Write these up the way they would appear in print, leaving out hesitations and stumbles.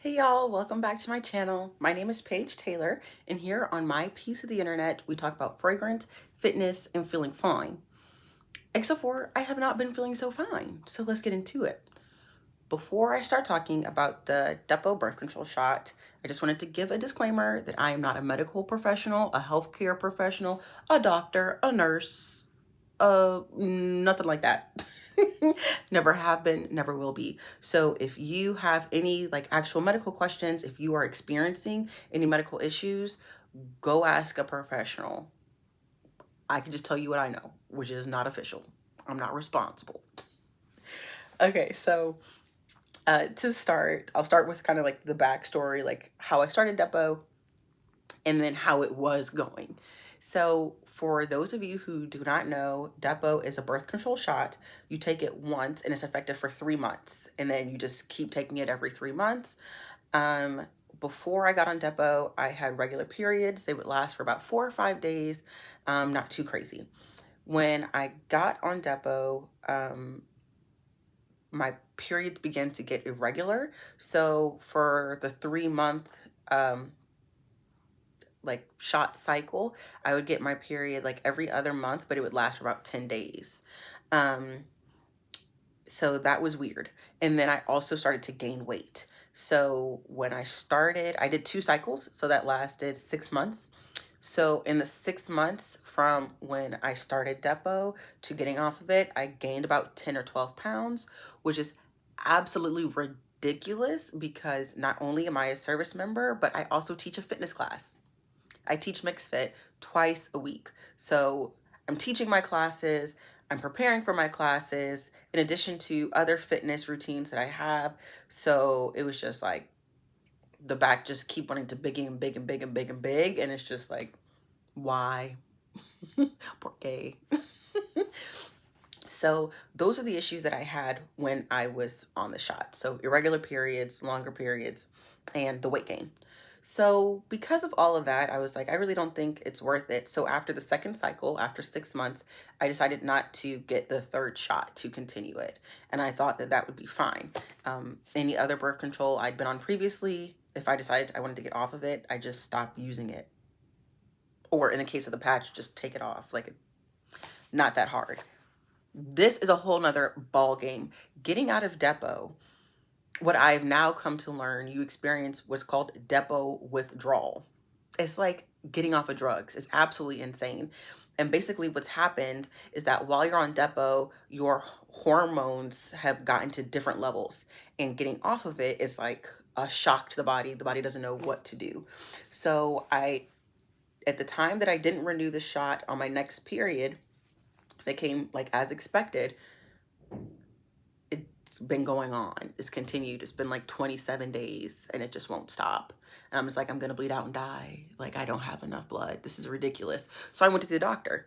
Hey y'all, welcome back to my channel. My name is Paige Taylor, and here on my piece of the internet, we talk about fragrance, fitness, and feeling fine. Except for I have not been feeling so fine, so let's get into it. Before I start talking about the Depo birth control shot, I just wanted to give a disclaimer that I am not a medical professional, a healthcare professional, a doctor, a nurse, nothing like that. Never have been, never will be. So if you have any like actual medical questions, if you are experiencing any medical issues, go ask a professional. I can just tell you what I know, which is not official. I'm not responsible. Okay, so to start, I'll start with kind of like the backstory, like how I started Depo and then how it was going. So for those of you who do not know, Depo is a birth control shot. You take it once and it's effective for 3 months. And then you just keep taking it every 3 months. Um, Before I got on Depo, I had regular periods. They would last for about 4 or 5 days. Not too crazy. When I got on Depo, my periods began to get irregular. So for the 3 month like shot cycle, I would get my period like every other month, but it would last for about 10 days. Um, so that was weird. And then I also started to gain weight. So when I started, I did 2 cycles. So that lasted 6 months. So in the 6 months from when I started Depo to getting off of it, I gained about 10 or 12 pounds, which is absolutely ridiculous because not only am I a service member, but I also teach a fitness class. I teach mixed fit twice a week. So I'm teaching my classes, I'm preparing for my classes, in addition to other fitness routines that I have. So it was just like the back just keep wanting to big and big and big and big and big. And it's just like, why? Por qué? So those are the issues that I had when I was on the shot. So irregular periods, longer periods, and the weight gain. So because of all of that, I was like, I really don't think it's worth it. So after the second cycle, after 6 months, I decided not to get the third shot to continue it. And I thought that that would be fine. Any other birth control I'd been on previously, if I decided I wanted to get off of it, I just stopped using it. Or in the case of the patch, just take it off. Like, not that hard. This is a whole nother ball game. Getting out of Depo, what I've now come to learn, you experience what's called Depo withdrawal. It's like getting off of drugs. It's absolutely insane. And basically what's happened is that while you're on Depo, your hormones have gotten to different levels. And getting off of it is like a shock to the body. The body doesn't know what to do. So at the time that I didn't renew the shot on my next period, that came like as expected, it's been going on. It's continued. It's been like 27 days and it just won't stop. And I'm just like, I'm going to bleed out and die. Like, I don't have enough blood. This is ridiculous. So I went to the doctor.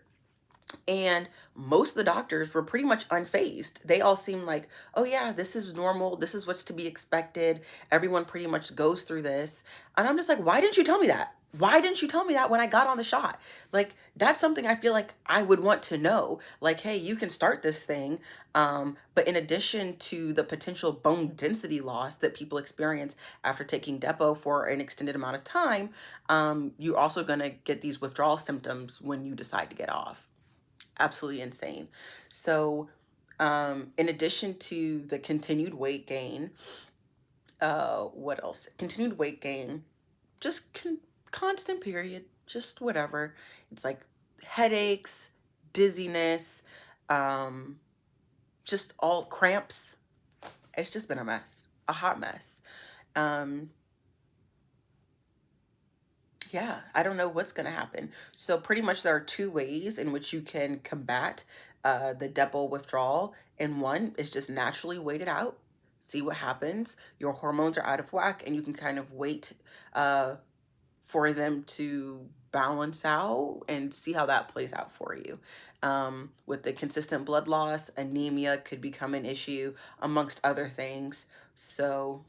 And most of the doctors were pretty much unfazed. They all seemed like, oh yeah, this is normal. This is what's to be expected. Everyone pretty much goes through this. And I'm just like, why didn't you tell me that? Why didn't you tell me that when I got on the shot? Like, that's something I feel like I would want to know. Like, hey, you can start this thing. But in addition to the potential bone density loss that people experience after taking Depo for an extended amount of time, you're also going to get these withdrawal symptoms when you decide to get off. Absolutely insane. So, in addition to the continued weight gain, what else? Continued weight gain, just constant period, just whatever. It's like headaches, dizziness, um, just all cramps. It's just been a mess, a hot mess. Um, yeah, I don't know what's going to happen. So pretty much there are 2 ways in which you can combat the Depo withdrawal. And one is just naturally wait it out, see what happens. Your hormones are out of whack and you can kind of wait for them to balance out and see how that plays out for you. With the consistent blood loss, anemia could become an issue amongst other things. So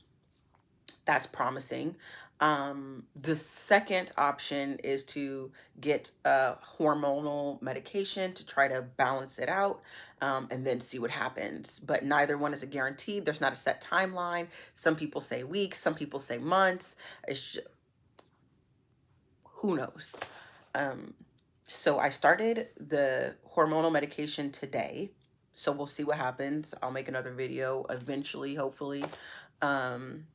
That's promising. The second option is to get a hormonal medication to try to balance it out, and then see what happens. But neither one is a guarantee. There's not a set timeline. Some people say weeks, some people say months. It's just, who knows? Um, so I started the hormonal medication today. So we'll see what happens. I'll make another video eventually, hopefully. Um,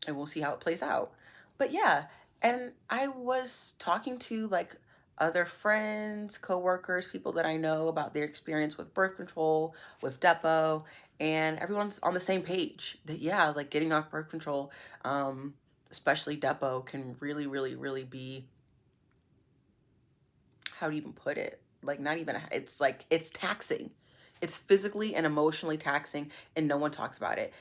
and we'll see how it plays out. But yeah, and I was talking to like other friends, coworkers, people that I know about their experience with birth control, with Depo, and everyone's on the same page that yeah, like getting off birth control, especially Depo, can really, really, really be, how do you even put it? Like not even, it's like, it's taxing. It's physically and emotionally taxing, and no one talks about it.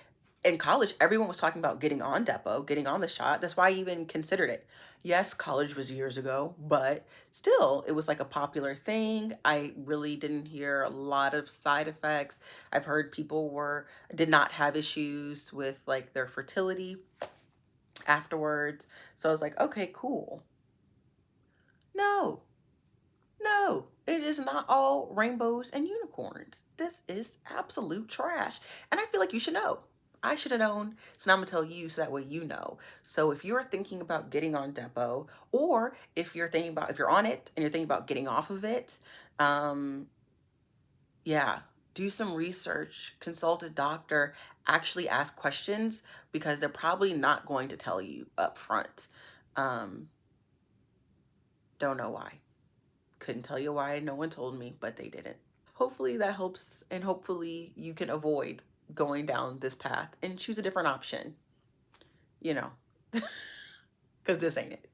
In college, everyone was talking about getting on Depo, getting on the shot. That's why I even considered it. Yes, college was years ago, but still, it was like a popular thing. I really didn't hear a lot of side effects. I've heard people did not have issues with like their fertility afterwards. So I was like, okay, cool. No, no, it is not all rainbows and unicorns. This is absolute trash. And I feel like you should know. I should have known. So now I'm going to tell you so that way you know. So if you're thinking about getting on Depo, or if you're thinking about, if you're on it and you're thinking about getting off of it, um, yeah, do some research, consult a doctor, actually ask questions, because they're probably not going to tell you up front. Um, don't know why. Couldn't tell you why, no one told me, but they didn't. Hopefully that helps, and hopefully you can avoid going down this path and choose a different option, you know, because this ain't it.